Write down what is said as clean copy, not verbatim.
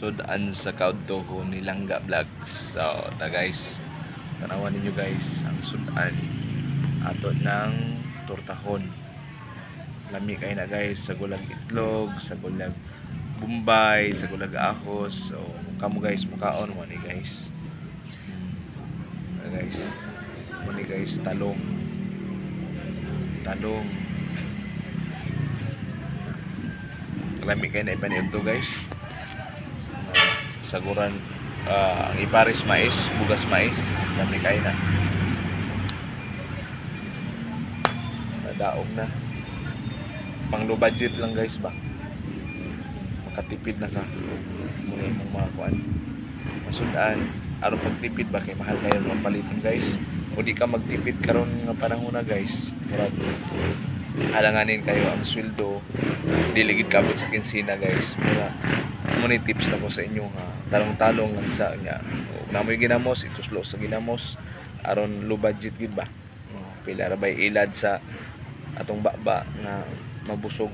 sudan sa kaudtoho ni Langga Vlogs. So na guys, tanawan ninyo guys ang sudan ato ng tortahon. Lami kay na guys sa gulag itlog, sa gulag bumbay, sa gulag ahos. So kamo guys mukaon mo ni guys. Guys, mo ni guys talong. Lami kay na ipanin to guys. Saguran ang iparis mais, bugas mais, lami kay na. Nadaog na. Pang low budget lang guys ba. Makatipid na ka. Muna imong mga kuan. Masudan, aron pagtipid ba kay mahal kayo ng paliton guys. O di ka magtipid karon nga panahon na guys. Murag alanganin kayo ang sweldo dili gid kabot sa kinsina guys. Muna tips na ko sa inyo ha. Talong-talong ang sa nya. Namoy ginamos, ituslo sa ginamos aron low budget gid ba. Pila ra bay ilad sa atong baba nga mabusog.